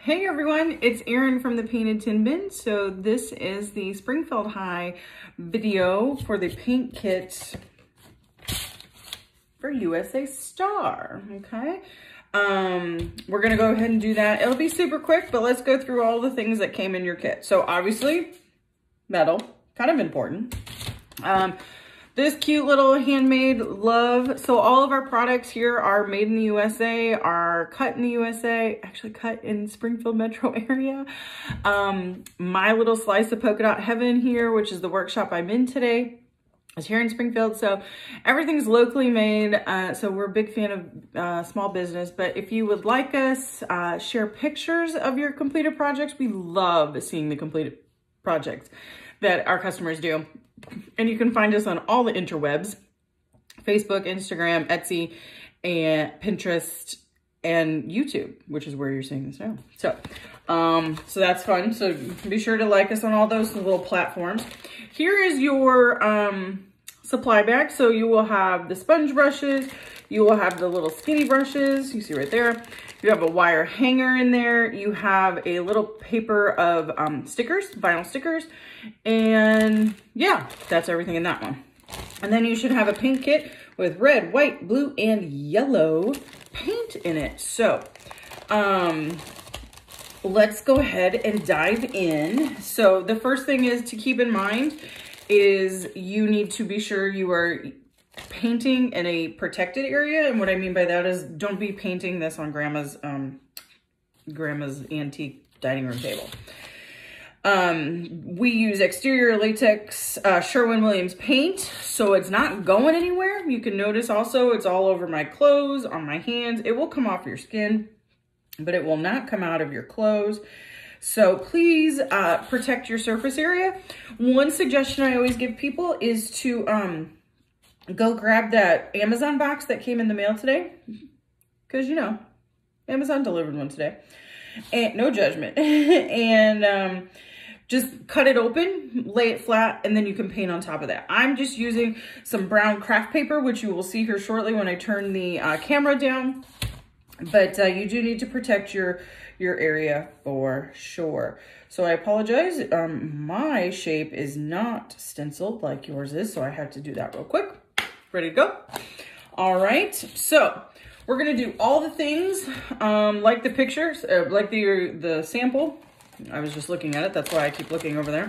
Hey everyone, it's Erin from the Painted Tin Bin. So this is the Springfield High video for the paint kit for USA Star, okay? We're gonna go ahead and do that. It'll be super quick, but let's go through all the things that came in your kit. So obviously, metal, kind of important. This cute little handmade love. So all of our products here are made in the USA, are cut in the USA, actually cut in Springfield metro area. My little slice of polka dot heaven here, which is the workshop I'm in today, is here in Springfield. So everything's locally made. So we're a big fan of small business, but if you would like us, share pictures of your completed projects. We love seeing the completed projects that our customers do. And you can find us on all the interwebs, Facebook, Instagram, Etsy, and Pinterest, and YouTube, which is where you're seeing this now. So, so that's fun. So be sure to like us on all those little platforms. Here is your supply bag. So you will have the sponge brushes. You will have the little skinny brushes. You see right there. You have a wire hanger in there. You have a little paper of stickers, vinyl stickers. And yeah, that's everything in that one. And then you should have a paint kit with red, white, blue, and yellow paint in it. So let's go ahead and dive in. So the first thing is to keep in mind is you need to be sure you are painting in a protected area. And what I mean by that is don't be painting this on grandma's antique dining room table. We use exterior latex Sherwin-Williams paint, so it's not going anywhere. You can notice also it's all over my clothes, on my hands. It will come off your skin, but it will not come out of your clothes. So please protect your surface area. One suggestion I always give people is to go grab that Amazon box that came in the mail today. Because, you know, Amazon delivered one today. And no judgment. And just cut it open, lay it flat, and then you can paint on top of that. I'm just using some brown craft paper, which you will see here shortly when I turn the camera down. But you do need to protect your area for sure. So I apologize. My shape is not stenciled like yours is, so I had to do that real quick. Ready to go? All right, so we're gonna do all the things like the pictures, like the sample. I was just looking at it, that's why I keep looking over there.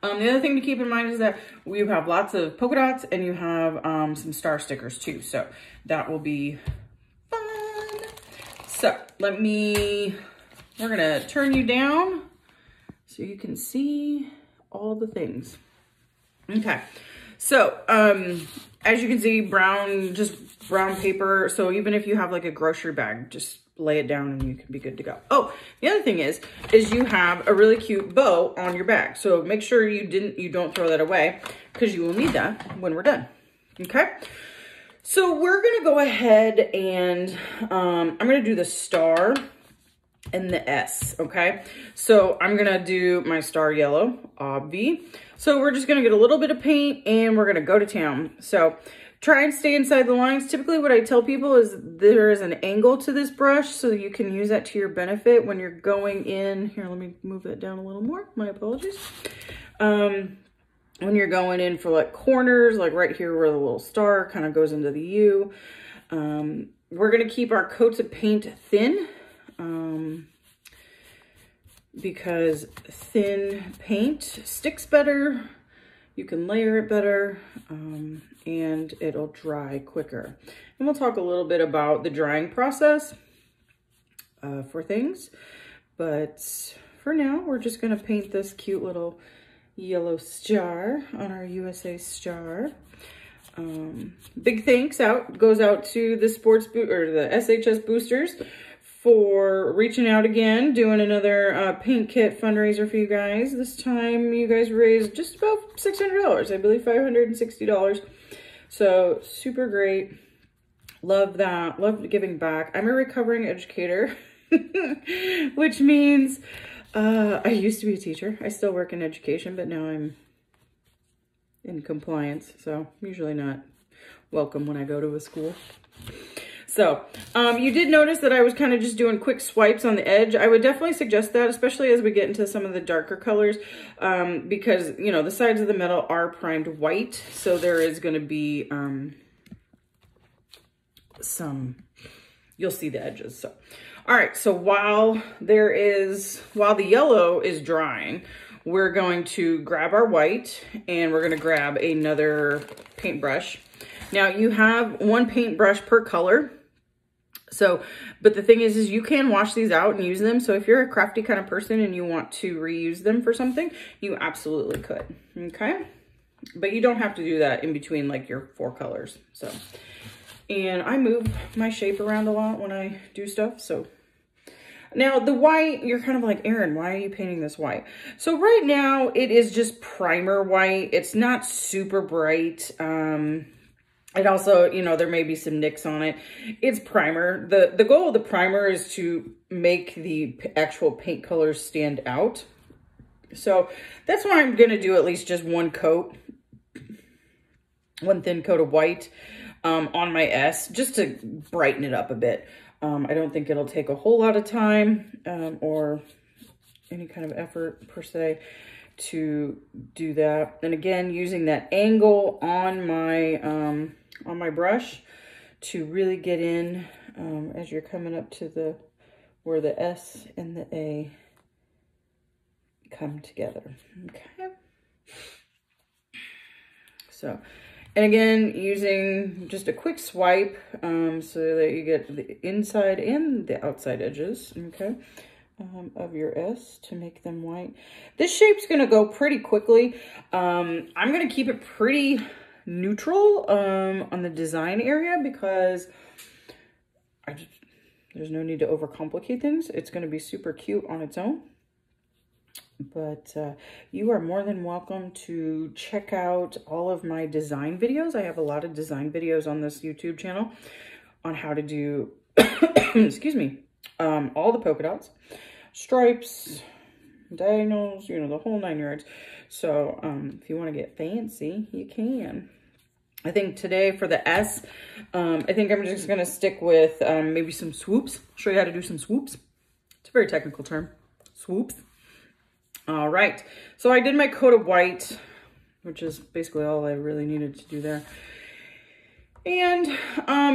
The other thing to keep in mind is that we have lots of polka dots and you have some star stickers too, so that will be fun. So we're gonna turn you down so you can see all the things. Okay. So, as you can see, just brown paper. So even if you have like a grocery bag, just lay it down and you can be good to go. Oh, the other thing is you have a really cute bow on your bag. So make sure you don't throw that away because you will need that when we're done. Okay. So we're going to go ahead and, I'm going to do the star and the S. Okay. So I'm going to do my star yellow, obvi. So we're just going to get a little bit of paint and we're going to go to town. So try and stay inside the lines. Typically what I tell people is there is an angle to this brush so you can use that to your benefit when you're going in. Here, let me move that down a little more. My apologies. When you're going in for like corners, like right here where the little star kind of goes into the U. We're going to keep our coats of paint thin. Because thin paint sticks better, you can layer it better, and it'll dry quicker. And we'll talk a little bit about the drying process for things, but for now, we're just gonna paint this cute little yellow star on our USA Star. Big thanks goes out to the the SHS boosters for reaching out again, doing another paint kit fundraiser for you guys. This time you guys raised just about $600, I believe $560. So super great. Love that. Love giving back. I'm a recovering educator, which means I used to be a teacher. I still work in education, but now I'm in compliance. So I'm usually not welcome when I go to a school. So you did notice that I was kind of just doing quick swipes on the edge. I would definitely suggest that, especially as we get into some of the darker colors, because, you know, the sides of the metal are primed white. So there is going to be you'll see the edges. So, all right. So while the yellow is drying, we're going to grab our white and we're going to grab another paintbrush. Now you have one paintbrush per color. So, but the thing is you can wash these out and use them. So if you're a crafty kind of person and you want to reuse them for something, you absolutely could. Okay. But you don't have to do that in between like your 4 colors. So, and I move my shape around a lot when I do stuff. So now the white, you're kind of like, Erin, why are you painting this white? So right now it is just primer white. It's not super bright. It also, you know, there may be some nicks on it. It's primer. The goal of the primer is to make the actual paint colors stand out. So that's why I'm going to do at least just one thin coat of white on my S, just to brighten it up a bit. I don't think it'll take a whole lot of time or any kind of effort per se to do that. And again, using that angle on my brush to really get in as you're coming up to where the S and the A come together. Okay. So, and again, using just a quick swipe so that you get the inside and the outside edges, okay, of your S to make them white. This shape's going to go pretty quickly. I'm going to keep it pretty neutral on the design area because there's no need to overcomplicate things. It's going to be super cute on its own. But you are more than welcome to check out all of my design videos. I have a lot of design videos on this YouTube channel on how to do, excuse me, all the polka dots, stripes, diagonals, you know, the whole 9 yards. So if you want to get fancy, you can. I think today for the S, I think I'm just going to stick with maybe some swoops. Show you how to do some swoops. It's a very technical term. Swoops. All right. So I did my coat of white, which is basically all I really needed to do there. And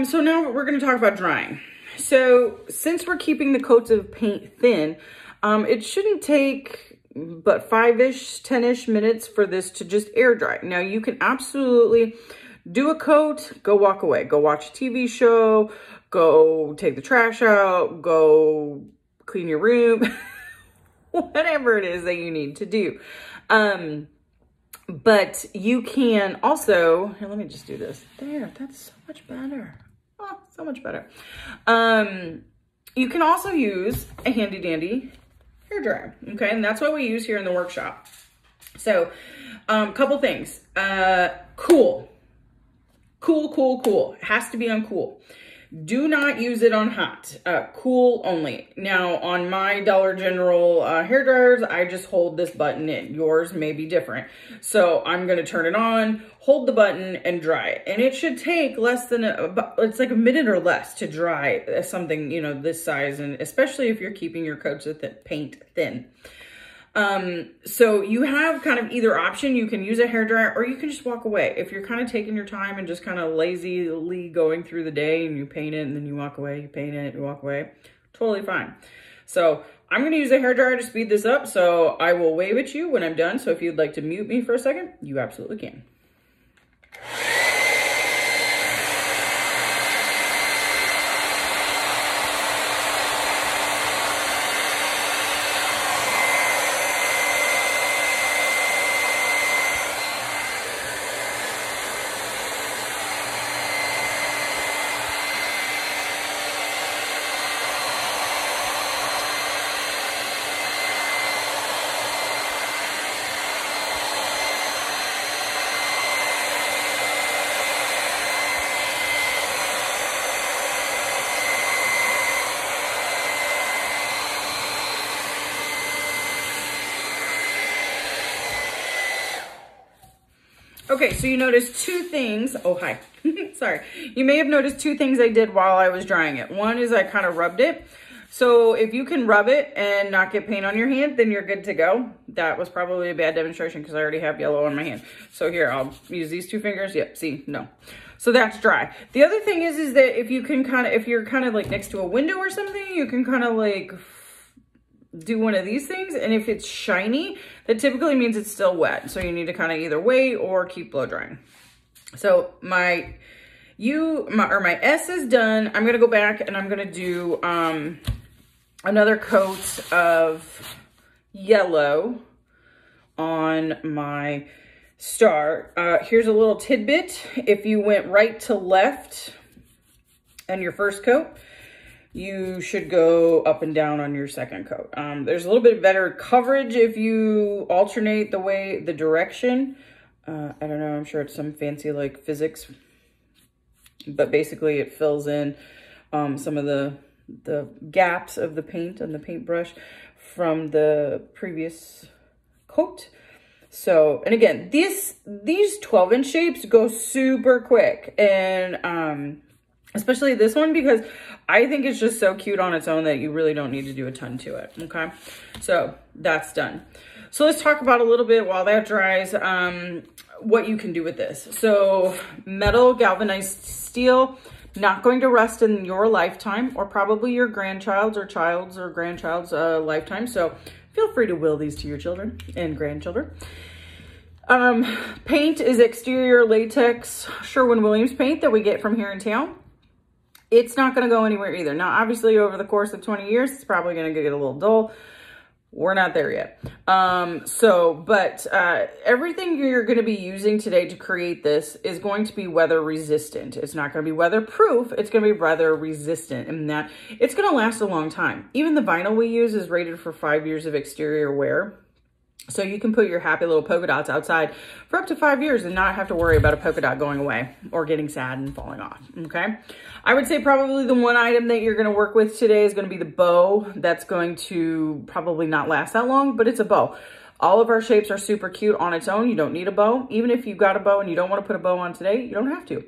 so now we're going to talk about drying. So since we're keeping the coats of paint thin, it shouldn't take but 5-ish, 10-ish minutes for this to just air dry. Now you can absolutely do a coat, go walk away, go watch a TV show, go take the trash out, go clean your room, whatever it is that you need to do. But you can also, here, let me just do this. There, that's so much better. Oh, so much better. You can also use a handy dandy hairdryer, okay? And that's what we use here in the workshop. So, couple things. Cool. It has to be on cool. Do not use it on hot. Cool only. Now, on my Dollar General hair dryers, I just hold this button in. Yours may be different. So I'm going to turn it on, hold the button, and dry it. And it should take less than, it's like a minute or less to dry something, you know, this size. And especially if you're keeping your coats of paint thin. So you have kind of either option. You can use a hairdryer or you can just walk away. If you're kind of taking your time and just kind of lazily going through the day and you paint it and then you walk away, you paint it, you walk away, totally fine. So I'm going to use a hairdryer to speed this up. So I will wave at you when I'm done. So if you'd like to mute me for a second, you absolutely can. Okay, so you notice two things. Oh, hi. Sorry. You may have noticed two things I did while I was drying it. One is I kind of rubbed it. So if you can rub it and not get paint on your hand, then you're good to go. That was probably a bad demonstration because I already have yellow on my hand. So here, I'll use these two fingers. Yep, see, no. So that's dry. The other thing is that if you can kind of, if you're kind of like next to a window or something, you can kind of like do one of these things. And if it's shiny, that typically means it's still wet. So you need to kind of either wait or keep blow drying. So my S is done. I'm going to go back and I'm going to do another coat of yellow on my star. Here's a little tidbit. If you went right to left on your first coat, you should go up and down on your second coat. There's a little bit better coverage if you alternate the direction. I don't know, I'm sure it's some fancy like physics, but basically it fills in some of the gaps of the paint on the paintbrush from the previous coat. So, and again, these 12-inch shapes go super quick, and especially this one, because I think it's just so cute on its own that you really don't need to do a ton to it, okay? So that's done. So let's talk about a little bit while that dries, what you can do with this. So metal galvanized steel, not going to rust in your lifetime, or probably your grandchild's or child's or grandchild's lifetime. So feel free to will these to your children and grandchildren. Paint is exterior latex Sherwin-Williams paint that we get from here in town. It's not going to go anywhere either. Now, obviously, over the course of 20 years, it's probably going to get a little dull. We're not there yet. Everything you're going to be using today to create this is going to be weather resistant. It's not going to be weatherproof. It's going to be weather resistant, and that it's going to last a long time. Even the vinyl we use is rated for 5 years of exterior wear. So you can put your happy little polka dots outside for up to 5 years and not have to worry about a polka dot going away or getting sad and falling off, okay? I would say probably the one item that you're gonna work with today is gonna be the bow. That's going to probably not last that long, but it's a bow. All of our shapes are super cute on its own. You don't need a bow. Even if you've got a bow and you don't wanna put a bow on today, you don't have to.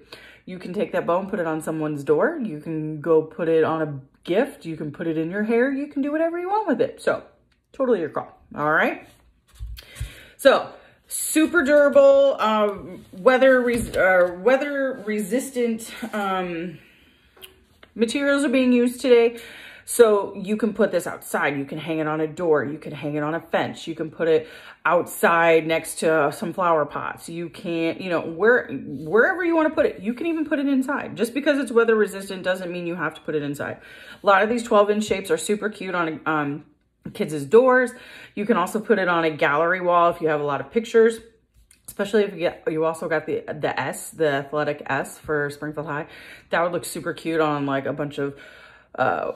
You can take that bow and put it on someone's door. You can go put it on a gift. You can put it in your hair. You can do whatever you want with it. So totally your call, all right? So, super durable, weather resistant materials are being used today. So you can put this outside. You can hang it on a door. You can hang it on a fence. You can put it outside next to some flower pots. You can, wherever you want to put it. You can even put it inside. Just because it's weather resistant doesn't mean you have to put it inside. A lot of these 12-inch shapes are super cute on kids' doors. You can also put it on a gallery wall if you have a lot of pictures, especially if you also got the athletic S for Springfield High. That would look super cute on like a bunch of,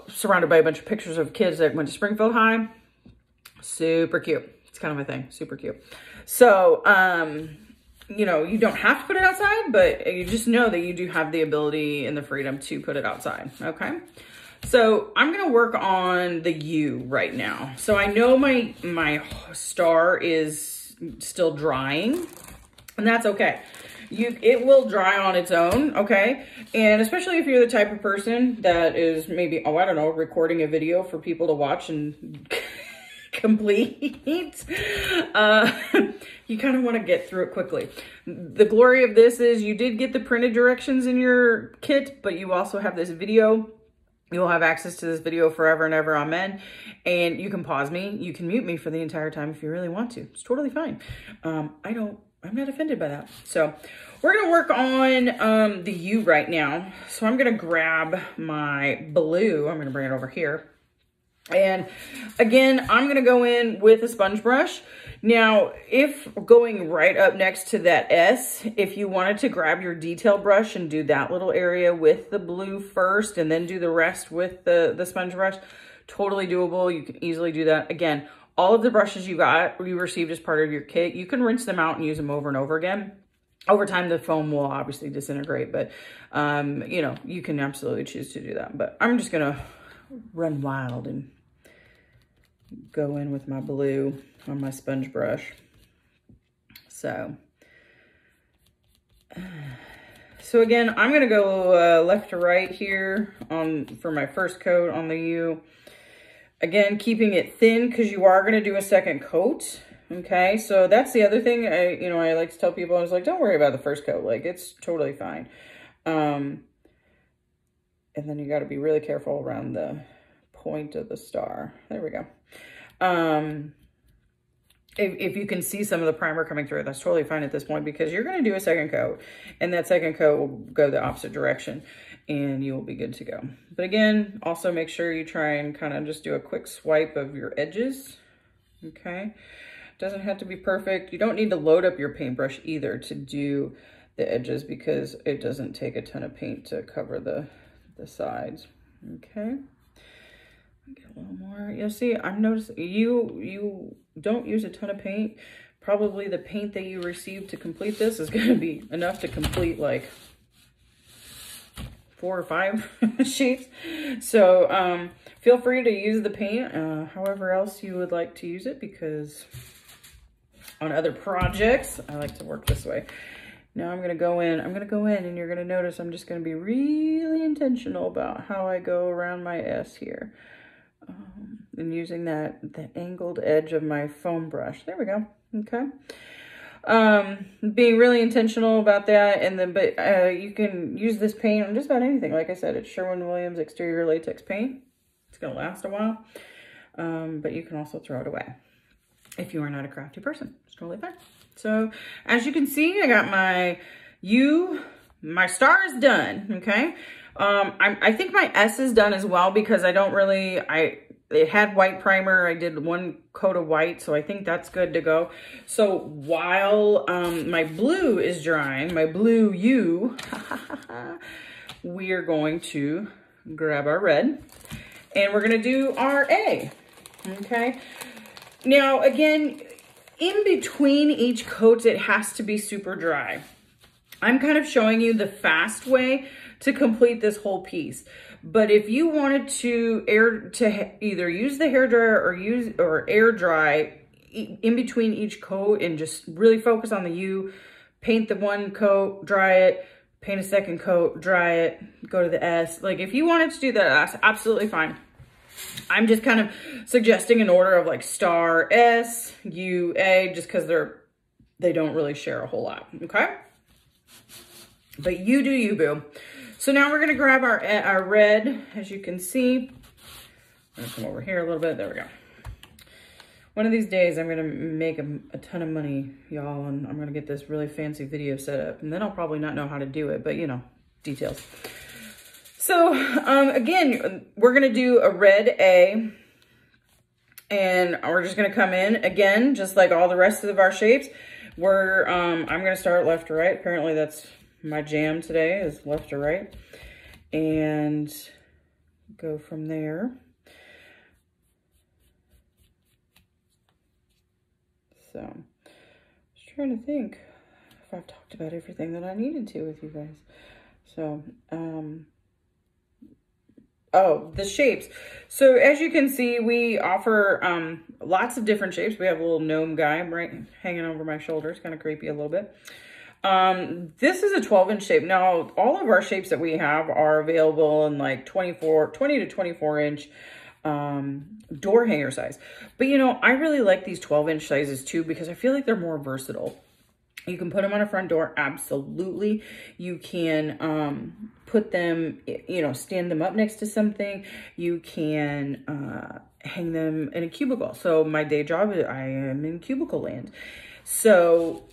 surrounded by a bunch of pictures of kids that went to Springfield High. Super cute. It's kind of my thing, super cute. So, you don't have to put it outside, but you just know that you do have the ability and the freedom to put it outside, okay? So I'm going to work on the U right now. So I know my star is still drying, and that's okay. It will dry on its own, okay? And especially if you're the type of person that is maybe, I don't know, recording a video for people to watch and complete, you kind of want to get through it quickly. The glory of this is you did get the printed directions in your kit, but you also have this video. You will have access to this video forever and ever, amen. And you can pause me. You can mute me for the entire time if you really want to. It's totally fine. I'm not offended by that. So we're going to work on the U right now. So I'm going to grab my blue. I'm going to bring it over here. And again, I'm going to go in with a sponge brush. Now, if going right up next to that S, if you wanted to grab your detail brush and do that little area with the blue first and then do the rest with the sponge brush, totally doable. You can easily do that. Again, all of the brushes you received as part of your kit, you can rinse them out and use them over and over again. Over time, the foam will obviously disintegrate, but, you can absolutely choose to do that. But I'm just going to run wild and go in with my blue on my sponge brush. So So again, I'm gonna go left to right here for my first coat on the U. Again, keeping it thin because you are gonna do a second coat. Okay, so that's the other thing I like to tell people. I was like, don't worry about the first coat. Like, it's totally fine. And then you got to be really careful around the point of the star. There we go. If you can see some of the primer coming through, that's totally fine at this point because you're going to do a second coat, and that second coat will go the opposite direction and you will be good to go. But again, also make sure you try and kind of just do a quick swipe of your edges. Okay. Doesn't have to be perfect. You don't need to load up your paintbrush either to do the edges because it doesn't take a ton of paint to cover the sides. Okay. Get a little more. You'll see, I'm noticing you don't use a ton of paint. Probably the paint that you received to complete this is going to be enough to complete like 4 or 5 shapes. So feel free to use the paint however else you would like to use it, because on other projects I like to work this way. Now I'm going to go in and you're going to notice I'm just going to be really intentional about how I go around my S here. And using the angled edge of my foam brush. There we go. Okay. Being really intentional about that. And then, but you can use this paint on just about anything. Like I said, it's Sherwin-Williams exterior latex paint. It's going to last a while. But you can also throw it away if you are not a crafty person. It's totally fine. So as you can see, I got my star is done. Okay. I think my S is done as well because it had white primer. I did 1 coat of white, so I think that's good to go. So while my blue is drying, my blue U, we are going to grab our red and we're going to do our A. Okay. Now, again, in between each coat, it has to be super dry. I'm kind of showing you the fast way to complete this whole piece. But if you wanted to either use the hairdryer or air dry in between each coat and just really focus on the U, paint the 1 coat, dry it, paint a second coat, dry it, go to the S. Like if you wanted to do that, that's absolutely fine. I'm just kind of suggesting an order of like star, S, U, A, just because they don't really share a whole lot. Okay. But you do you, boo. So now we're going to grab our red, as you can see. I'm going to come over here a little bit. There we go. One of these days, I'm going to make a ton of money, y'all, and I'm going to get this really fancy video set up. And then I'll probably not know how to do it, but, you know, details. So, again, we're going to do a red A. And we're just going to come in, again, just like all the rest of our shapes. I'm going to start left to right. Apparently, that's my jam today, is left to right, and go from there. So, just trying to think if I've talked about everything that I needed to with you guys. So, oh, the shapes. So as you can see, we offer lots of different shapes. We have a little gnome guy right hanging over my shoulders, kind of creepy a little bit. This is a 12-inch shape. Now, all of our shapes that we have are available in like 20 to 24 inch door hanger size. But you know, I really like these 12-inch sizes too, because I feel like they're more versatile. You can put them on a front door. Absolutely. You can, put them, you know, stand them up next to something. You can, hang them in a cubicle. So my day job, I am in cubicle land. So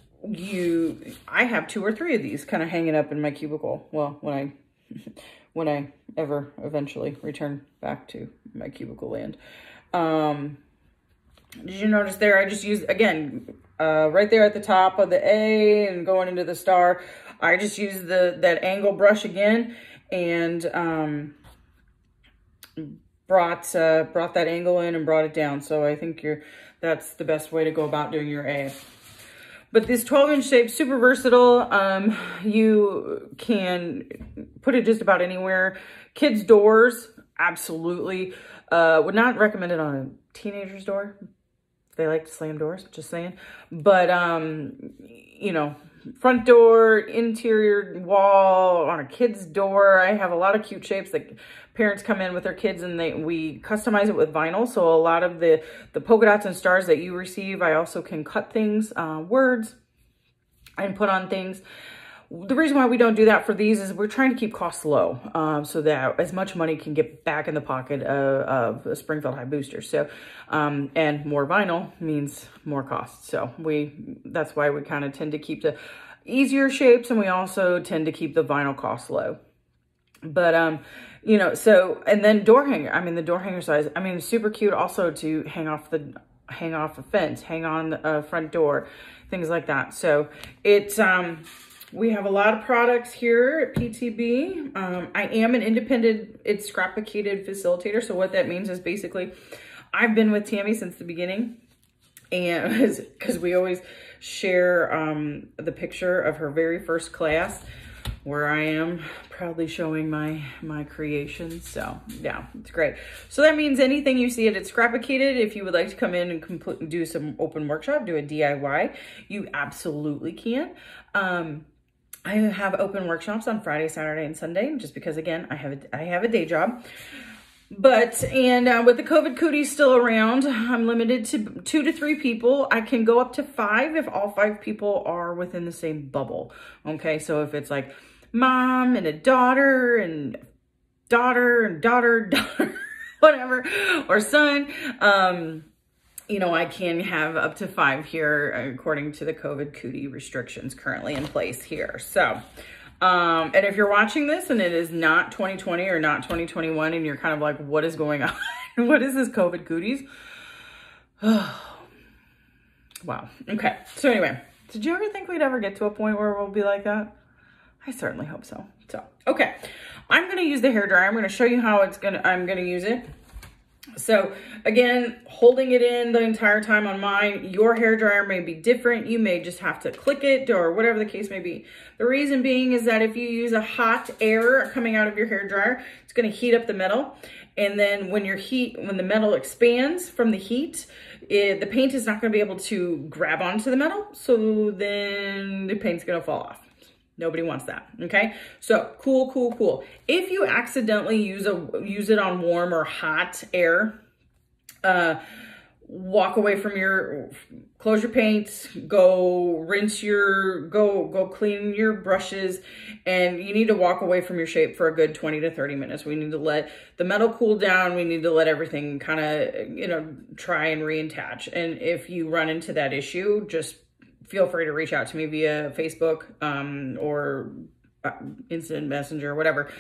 I have 2 or 3 of these kind of hanging up in my cubicle. Well, when I ever eventually return back to my cubicle land. Did you notice there? I just used, again, right there at the top of the A and going into the star, I just used that angle brush again and brought that angle in and brought it down. So I think that's the best way to go about doing your A. But this 12-inch shape, super versatile. You can put it just about anywhere. Kids' doors, absolutely. Would not recommend it on a teenager's door. They like to slam doors, just saying. But, you know, front door, interior wall, on a kid's door. I have a lot of cute shapes that parents come in with their kids and we customize it with vinyl. So a lot of the polka dots and stars that you receive, I also can cut things, words, and put on things. The reason why we don't do that for these is we're trying to keep costs low, so that as much money can get back in the pocket of a Springfield High booster. So, and more vinyl means more costs. So that's why we kind of tend to keep the easier shapes, and we also tend to keep the vinyl costs low. But, you know, so, and then door hanger, I mean, the door hanger size, I mean, super cute also to hang off a fence, hang on a front door, things like that. So it's, we have a lot of products here at PTB. I am an independent, it's scrapicated facilitator. So what that means is basically I've been with Tammy since the beginning, and because we always share the picture of her very first class where I am proudly showing my creations. So yeah, it's great. So that means anything you see it's scrapicated. If you would like to come in and do some open workshop, do a DIY, you absolutely can. I have open workshops on Friday, Saturday, and Sunday, just because, again, I have a day job. But, and with the COVID cooties still around, I'm limited to 2 to 3 people. I can go up to 5 if all 5 people are within the same bubble. Okay, so if it's like mom and a daughter and daughter, whatever, or son, you know, I can have up to 5 here according to the COVID cootie restrictions currently in place here. So, and if you're watching this and it is not 2020 or not 2021 and you're kind of like, what is going on? What is this COVID cooties? Oh, wow. Okay. So anyway, did you ever think we'd ever get to a point where we'll be like that? I certainly hope so. So, okay. I'm going to use the hairdryer. I'm going to show you how I'm going to use it. So again, holding it in the entire time on mine, your hairdryer may be different. You may just have to click it or whatever the case may be. The reason being is that if you use a hot air coming out of your hairdryer, it's going to heat up the metal. And then when the metal expands from the heat, the paint is not going to be able to grab onto the metal. So then the paint's going to fall off. Nobody wants that, okay? So cool. If you accidentally use it on warm or hot air, walk away from close your paints, go rinse go clean your brushes, and you need to walk away from your shape for a good 20 to 30 minutes. We need to let the metal cool down. We need to let everything kind of, you know, try and reattach. And if you run into that issue, just feel free to reach out to me via Facebook or instant messenger or whatever,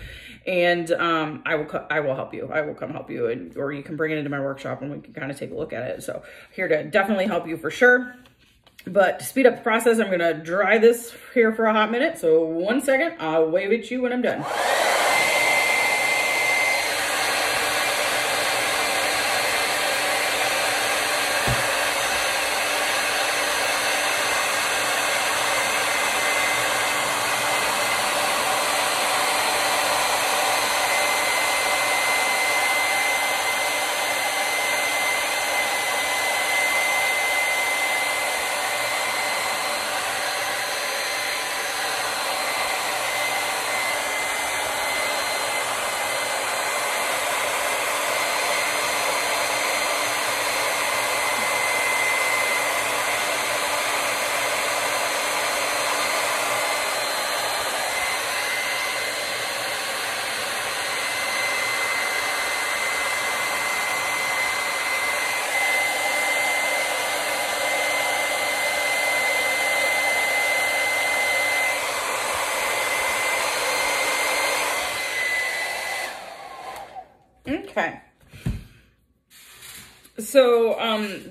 and I will help you. I will come help you, or you can bring it into my workshop and we can kind of take a look at it. So here to definitely help you for sure. But to speed up the process, I'm gonna dry this here for a hot minute. So 1 second, I'll wave at you when I'm done. Okay. So,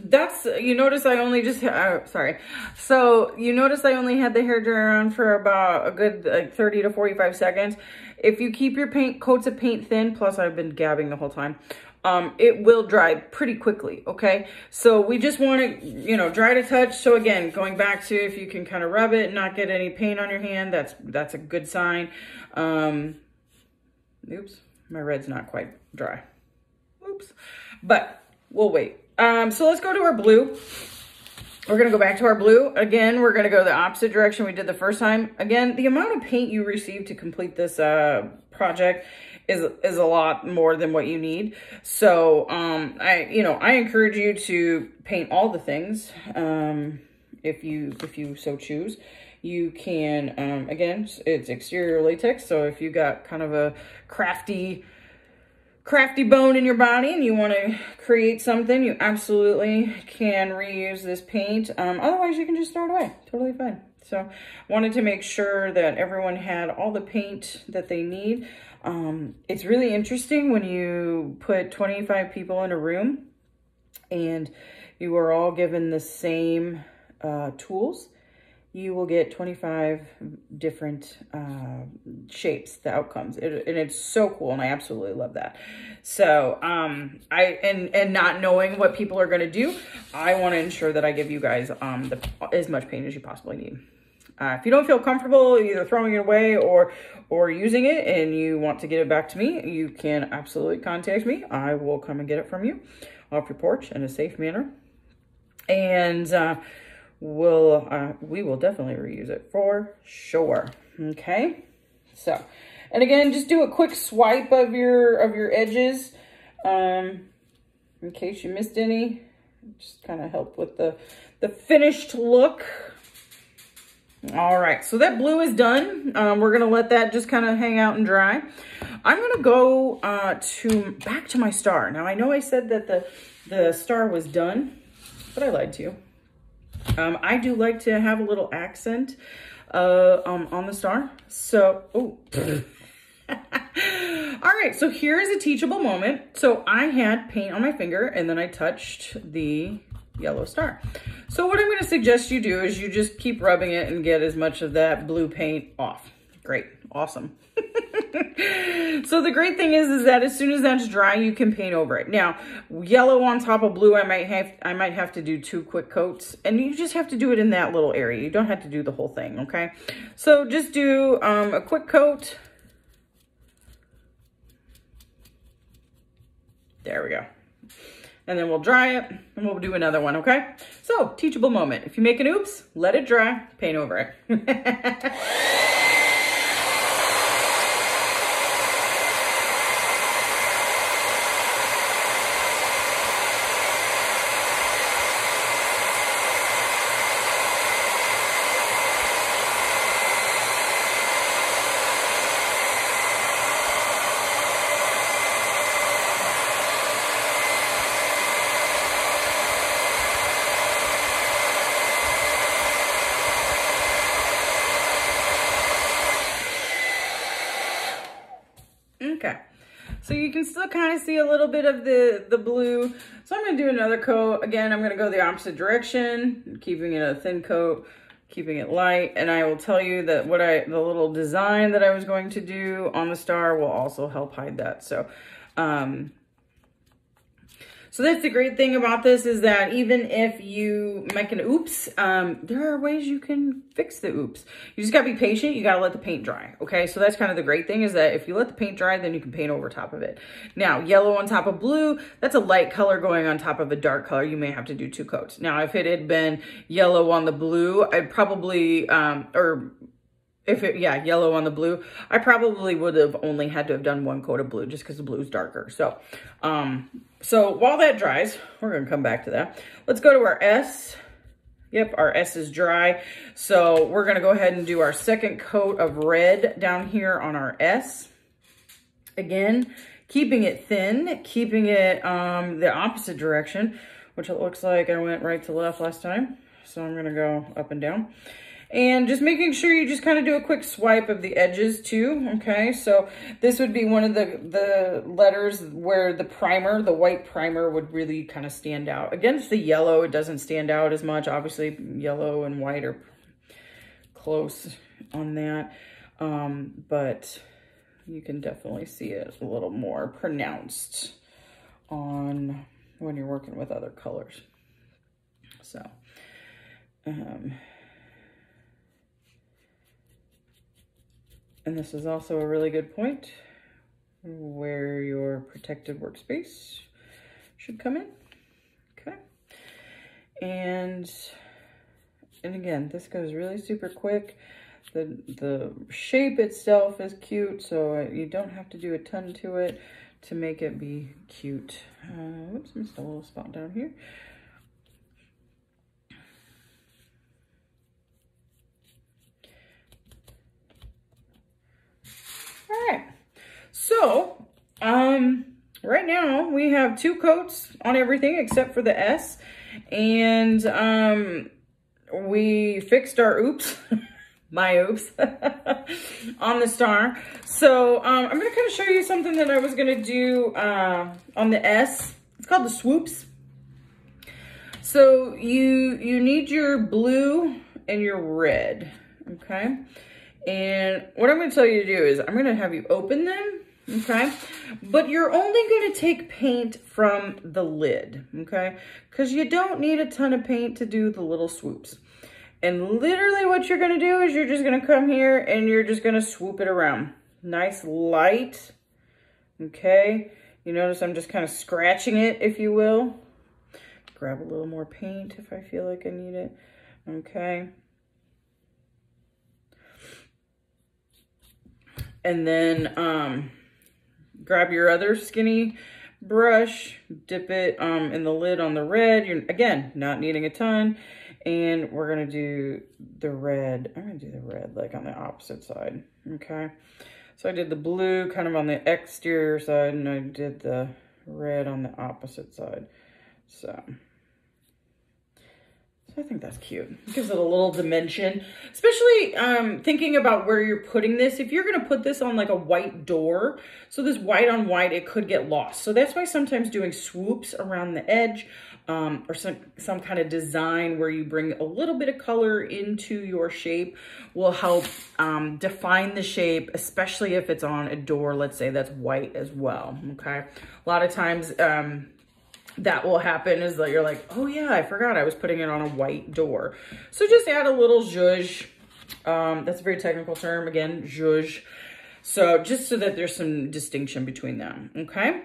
that's, you notice I only just, sorry. So you notice I only had the hairdryer on for about a good 30 to 45 seconds. If you keep your coats of paint thin, plus I've been gabbing the whole time, it will dry pretty quickly, okay? So we just want to, you know, dry to touch. So again, going back to if you can kind of rub it and not get any paint on your hand, that's a good sign. Oops, my red's not quite dry. Oops, but we'll wait. So let's go to our blue. We're going to go back to our blue. Again, we're going to go the opposite direction we did the first time. Again, the amount of paint you receive to complete this project is a lot more than what you need. So, I encourage you to paint all the things if you so choose. You can, again, it's exterior latex. So if you got kind of a crafty bone in your body and you want to create something, you absolutely can reuse this paint. Otherwise, you can just throw it away. Totally fine. So wanted to make sure that everyone had all the paint that they need. It's really interesting when you put 25 people in a room and you are all given the same tools. You will get 25 different shapes, the outcomes. And it's so cool, and I absolutely love that. So, and not knowing what people are gonna do, I wanna ensure that I give you guys as much paint as you possibly need. If you don't feel comfortable either throwing it away or using it and you want to get it back to me, you can absolutely contact me. I will come and get it from you off your porch in a safe manner. And we will definitely reuse it for sure. Okay, so, and again, just do a quick swipe of your edges in case you missed any. Just kind of help with the finished look. All right, so that blue is done. We're gonna let that just kind of hang out and dry. I'm gonna go back to my star. Now, I know I said that the star was done, but I lied to you. I do like to have a little accent on the star. So, all right, so here's a teachable moment. So I had paint on my finger and then I touched the yellow star. So what I'm going to suggest you do is you just keep rubbing it and get as much of that blue paint off. Great, awesome. So the great thing is that as soon as that's dry, you can paint over it. Now, yellow on top of blue, I might have to do 2 quick coats, and you just have to do it in that little area. You don't have to do the whole thing, okay? So just do a quick coat. There we go. And then we'll dry it, and we'll do another one, okay? So, teachable moment. If you make an oops, let it dry, paint over it. Okay, so you can still kind of see a little bit of the blue. So I'm going to do another coat. Again, I'm going to go the opposite direction, keeping it a thin coat, keeping it light. And I will tell you that the little design that I was going to do on the star will also help hide that. So, so that's the great thing about this, is that even if you make an oops, there are ways you can fix the oops. You just gotta be patient. You gotta let the paint dry. Okay, so that's kind of the great thing, is that if you let the paint dry, then you can paint over top of it. Now, yellow on top of blue, that's a light color going on top of a dark color. You may have to do 2 coats. Now, if it had been yellow on the blue, I'd probably, yellow on the blue, I probably would have only had to have done 1 coat of blue, just because the blue is darker. So, so while that dries, we're gonna come back to that. Let's go to our S. Yep, our S is dry. So we're gonna go ahead and do our second coat of red down here on our S. Again, keeping it thin, keeping it the opposite direction, which it looks like I went right to left last time. So I'm gonna go up and down. And just making sure you just kind of do a quick swipe of the edges too, okay? So this would be one of the letters where the primer, the white primer, would really kind of stand out. Against the yellow, it doesn't stand out as much. Obviously, yellow and white are close on that. But you can definitely see it a little more pronounced on when you're working with other colors. So, and this is also a really good point where your protected workspace should come in. Okay. And And again, this goes really super quick. The shape itself is cute, so you don't have to do a ton to it to make it be cute. Whoops, missed a little spot down here. All right, so right now we have 2 coats on everything except for the S, and we fixed our oops. My oops on the star. So I'm gonna kind of show you something that I was gonna do on the S. It's called the Swoops. So you need your blue and your red, okay? And what I'm gonna tell you to do is I'm gonna have you open them, okay? But you're only gonna take paint from the lid, okay? Because you don't need a ton of paint to do the little swoops. And literally what you're gonna do is you're just gonna come here and you're just gonna swoop it around. Nice light, okay? You notice I'm just kind of scratching it, if you will. Grab a little more paint if I feel like I need it, okay? And then grab your other skinny brush, dip it in the lid on the red. You're, again, not needing a ton. And we're gonna do the red. I'm gonna do the red like on the opposite side, okay? So I did the blue kind of on the exterior side and I did the red on the opposite side. So I think that's cute. It gives it a little dimension, especially thinking about where you're putting this. If you're gonna put this on like a white door, so this white on white, it could get lost. So that's why sometimes doing swoops around the edge or some kind of design where you bring a little bit of color into your shape will help define the shape, especially if it's on a door, let's say that's white as well, okay? A lot of times that will happen is that you're like, oh yeah, I forgot I was putting it on a white door. So just add a little zhuzh. That's a very technical term, again, zhuzh. So just so that there's some distinction between them, okay?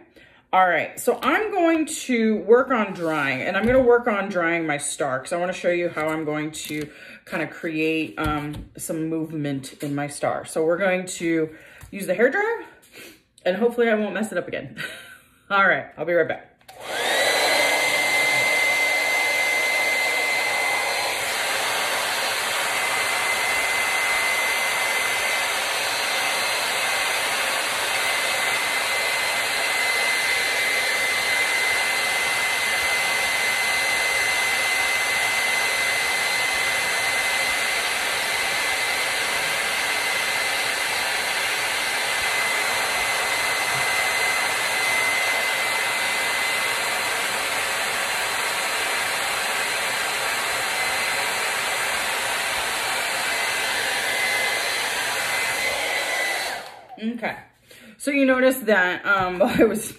All right, so I'm going to work on drying, and I'm gonna work on drying my star because I wanna show you how I'm going to kind of create some movement in my star. So we're going to use the hairdryer, and hopefully I won't mess it up again. All right, I'll be right back. Okay, so you notice that while I was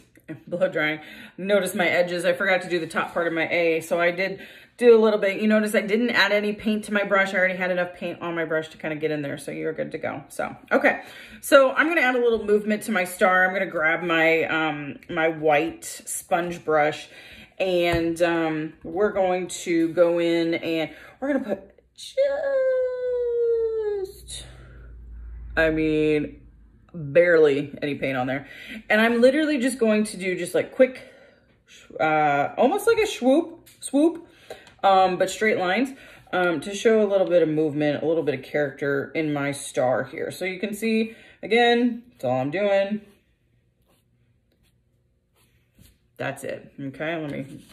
blow drying, notice my edges. I forgot to do the top part of my A, so I did do a little bit. You notice I didn't add any paint to my brush. I already had enough paint on my brush to kind of get in there, so you're good to go. So, okay, so I'm gonna add a little movement to my star. I'm gonna grab my, my white sponge brush, and we're going to go in and we're gonna put just, I mean, barely any paint on there. And I'm literally just going to do just like quick, almost like a swoop, but straight lines to show a little bit of movement, a little bit of character in my star here. So you can see, again, that's all I'm doing. That's it, okay? Let me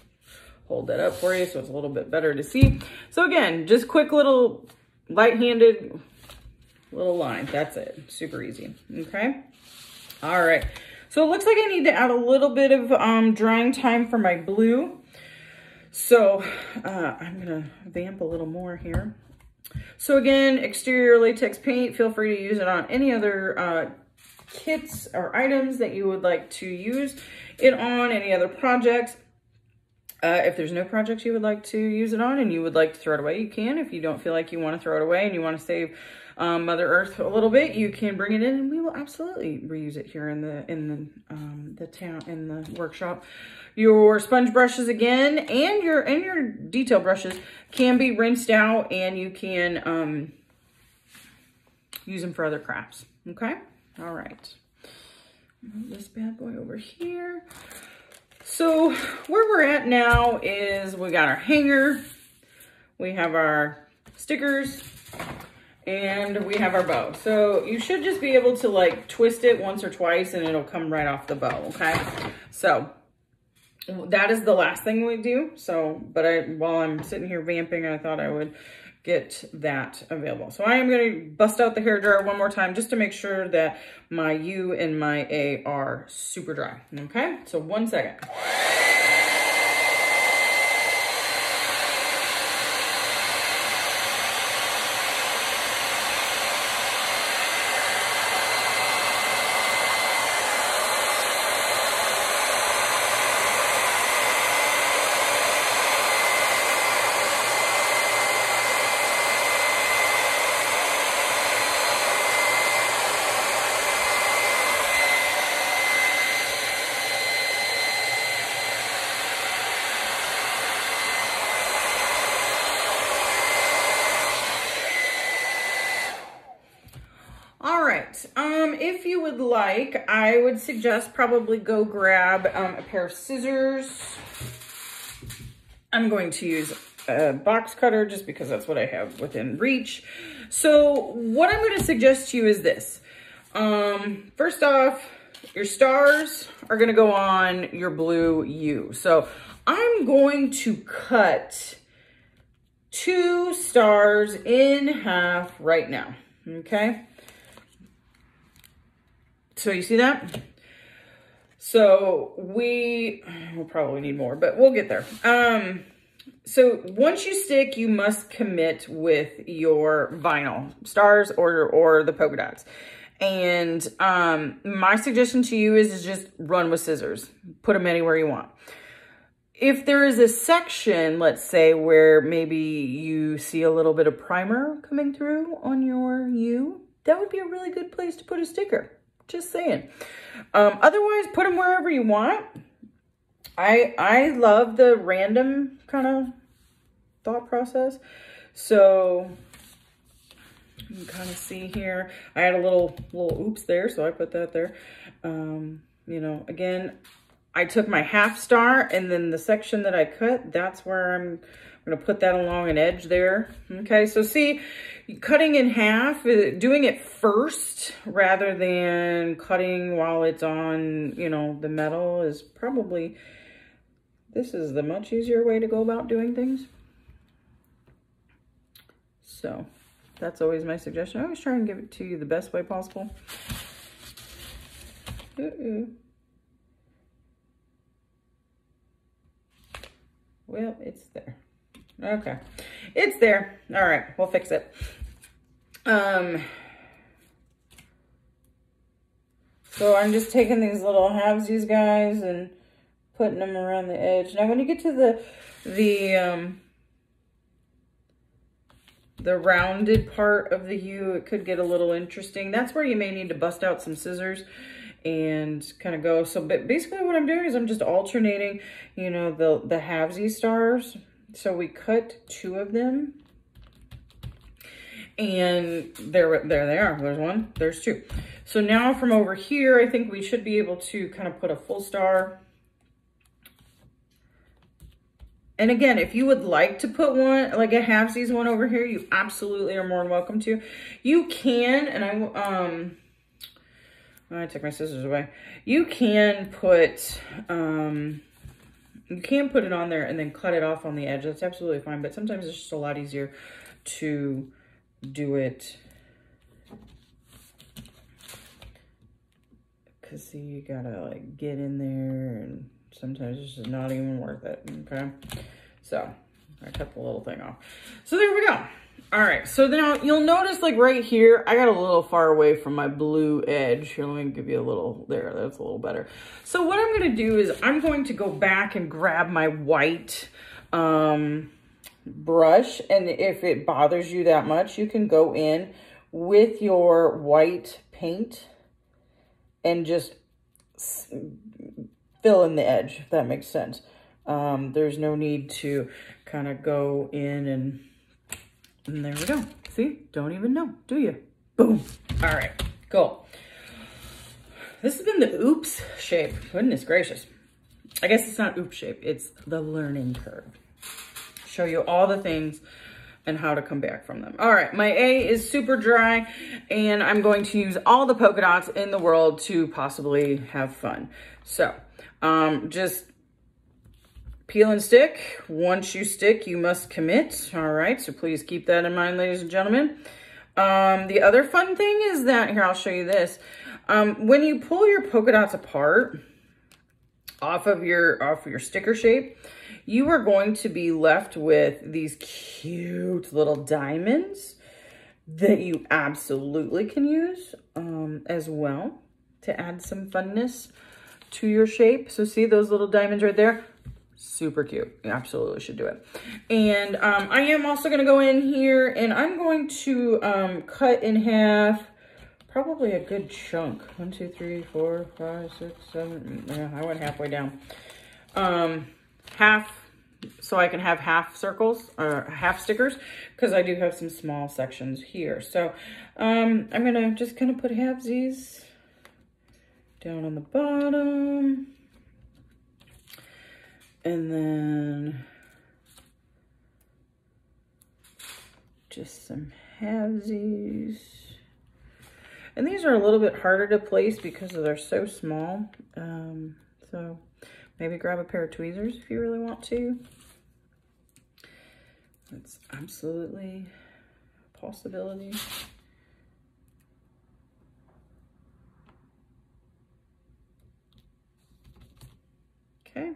hold that up for you so it's a little bit better to see. So again, just quick little light-handed little line. That's it. Super easy. Okay. All right. So it looks like I need to add a little bit of drying time for my blue. So I'm going to vamp a little more here. So again, exterior latex paint. Feel free to use it on any other kits or items that you would like to use it on, any other projects. If there's no projects you would like to use it on and you would like to throw it away, you can. If you don't feel like you want to throw it away and you want to save Mother Earth a little bit, you can bring it in and we will absolutely reuse it here in the workshop. Your sponge brushes again and your detail brushes can be rinsed out, and you can use them for other crafts. Okay, all right. Move this bad boy over here. So where we're at now is we got our hanger, we have our stickers, and we have our bow. So you should just be able to like twist it once or twice and it'll come right off the bow, okay? So that is the last thing we do. So, but while I'm sitting here vamping, I thought I would get that available. So I am going to bust out the hairdryer one more time just to make sure that my U and my A are super dry. Okay, so 1 second. If you would like, I would suggest probably go grab a pair of scissors. I'm going to use a box cutter just because that's what I have within reach. So what I'm going to suggest to you is this. First off, your stars are going to go on your blue U. So I'm going to cut 2 stars in half right now. Okay. So you see that? So we'll probably need more, but we'll get there. So once you stick, you must commit with your vinyl stars or the polka dots. And my suggestion to you is just run with scissors. Put them anywhere you want. If there is a section, let's say, where maybe you see a little bit of primer coming through on your U, that would be a really good place to put a sticker. Just saying. Otherwise, put them wherever you want. I love the random kind of thought process. So you can kind of see here. I had a little oops there, so I put that there. You know, again, I took my half star, and then the section that I cut, that's where I'm going to put that along an edge there. Okay, so see, cutting in half, doing it first rather than cutting while it's on, you know, the metal is probably, this is the much easier way to go about doing things. So that's always my suggestion. I always try and give it to you the best way possible. Well, it's there. Okay, it's there. All right, we'll fix it. So I'm just taking these little halvesies, guys, and putting them around the edge. Now, when you get to the rounded part of the U, it could get a little interesting. That's where you may need to bust out some scissors and kind of go. So, but basically what I'm doing is I'm just alternating, you know, the halvesy stars. So we cut 2 of them, and there they are. There's 1, there's 2. So now from over here, I think we should be able to kind of put a full star. And again, if you would like to put one, like a halvesies one over here, you absolutely are more than welcome to. You can, and I took my scissors away. You can put, you can put it on there and then cut it off on the edge. That's absolutely fine. But sometimes it's just a lot easier to do it. Because see, you gotta like get in there, and sometimes it's just not even worth it. Okay. So I cut the little thing off. So there we go. All right. So now you'll notice like right here, I got a little far away from my blue edge. Here, let me give you a little there. That's a little better. So what I'm going to do is I'm going to go back and grab my white brush. And if it bothers you that much, you can go in with your white paint and just fill in the edge, if that makes sense. There's no need to kind of go in and there we go. See, don't even know, do you? Boom. All right, cool. This has been the oops shape. Goodness gracious. I guess it's not oops shape, it's the learning curve. Show you all the things and how to come back from them. All right, my A is super dry, and I'm going to use all the polka dots in the world to possibly have fun. So, just peel and stick. Once you stick, you must commit. All right, so please keep that in mind, ladies and gentlemen. The other fun thing is that, here, I'll show you this. When you pull your polka dots apart off of your sticker shape, you are going to be left with these cute little diamonds that you absolutely can use as well to add some funness to your shape. So see those little diamonds right there? Super cute. You absolutely should do it. And I am also going to go in here and I'm going to cut in half probably a good chunk. 1, 2, 3, 4, 5, 6, 7. Yeah, I went halfway down. Half, so I can have half circles or half stickers, because I do have some small sections here. So I'm gonna just kind of put halvesies down on the bottom, and then just some halvesies. And these are a little bit harder to place because they're so small. So maybe grab a pair of tweezers if you really want to. That's absolutely a possibility. Okay.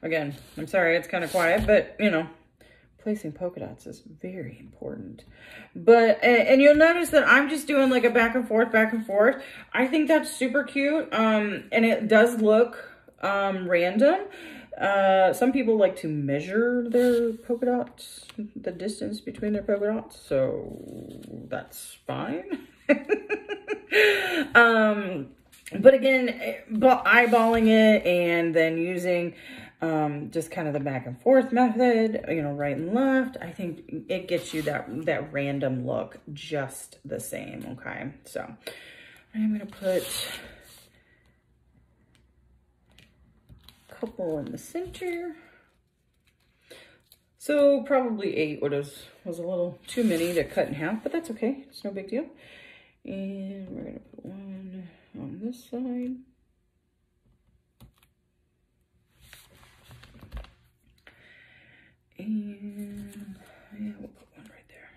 Again, I'm sorry it's kind of quiet, but you know, placing polka dots is very important. But, and you'll notice that I'm just doing like a back and forth. I think that's super cute. And it does look random. Some people like to measure their polka dots, the distance between their polka dots, so that's fine. But again, eyeballing it and then using just kind of the back and forth method, you know, right and left, I think it gets you that random look just the same. Okay, so I'm gonna put a couple in the center. So probably 8 was a little too many to cut in half, but that's okay, it's no big deal. And we're gonna put one on this side. And yeah, we'll put one right there.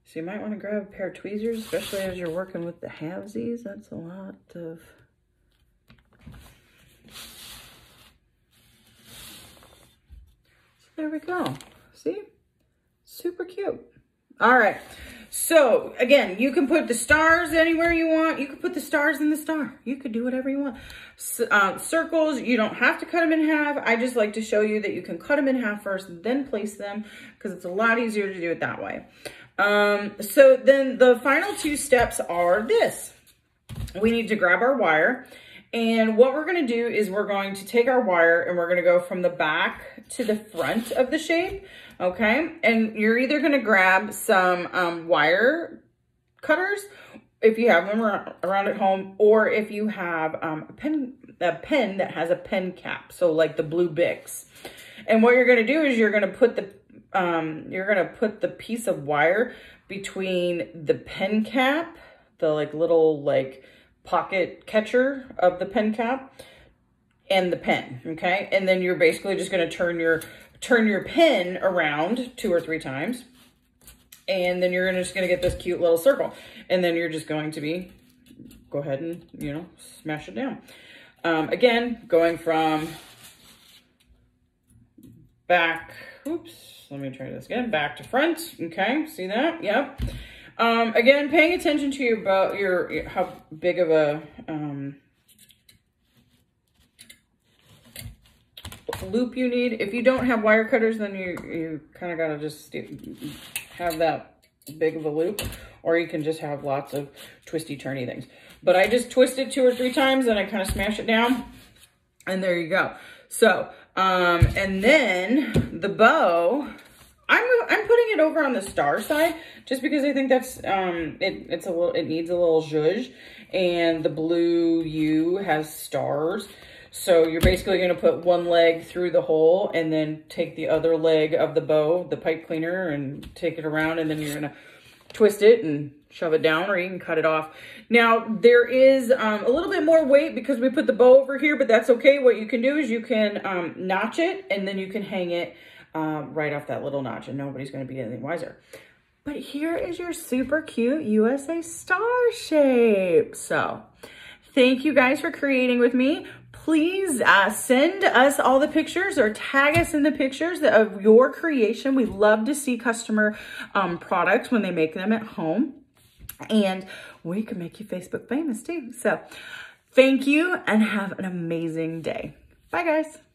So you might want to grab a pair of tweezers, especially as you're working with the halvesies. That's a lot of... So there we go. See? Super cute. All right. So again, you can put the stars anywhere you want. You could put the stars in the star. You could do whatever you want. Circles, you don't have to cut them in half. I just like to show you that you can cut them in half first, then place them, because it's a lot easier to do it that way. So then the final 2 steps are this. We need to grab our wire. And what we're going to do is we're going to take our wire and we're going to go from the back to the front of the shape. Okay, and you're either going to grab some wire cutters if you have them around at home, or if you have a pen that has a pen cap, so like the blue Bics. And what you're going to do is you're going to put the piece of wire between the pen cap, the little pocket catcher of the pen cap, and the pen. Okay, and then you're basically just going to turn your pen around 2 or 3 times, and then you're just going to get this cute little circle, and then you're just going to go ahead and, you know, smash it down. Again, going from back, oops, let me try this again, back to front. Okay, see that? Yep. Again, paying attention to your how big of a loop you need. If you don't have wire cutters, then you kind of got to just have that big of a loop, or you can just have lots of twisty turny things. But I just twist it 2 or 3 times and I kind of smash it down, and there you go. So, and then the bow, I'm putting it over on the star side just because I think that's, it needs a little zhuzh, and the blue U has stars. So you're basically going to put one leg through the hole and then take the other leg of the bow, the pipe cleaner, and take it around, and then you're going to twist it and shove it down, or you can cut it off. Now, there is a little bit more weight because we put the bow over here, but that's okay. What you can do is you can notch it, and then you can hang it right off that little notch, and nobody's going to be anything wiser. But here is your super cute USA Star shape. So thank you guys for creating with me. Please send us all the pictures or tag us in the pictures of your creation. We love to see customer products when they make them at home. And we can make you Facebook famous too. So thank you and have an amazing day. Bye guys.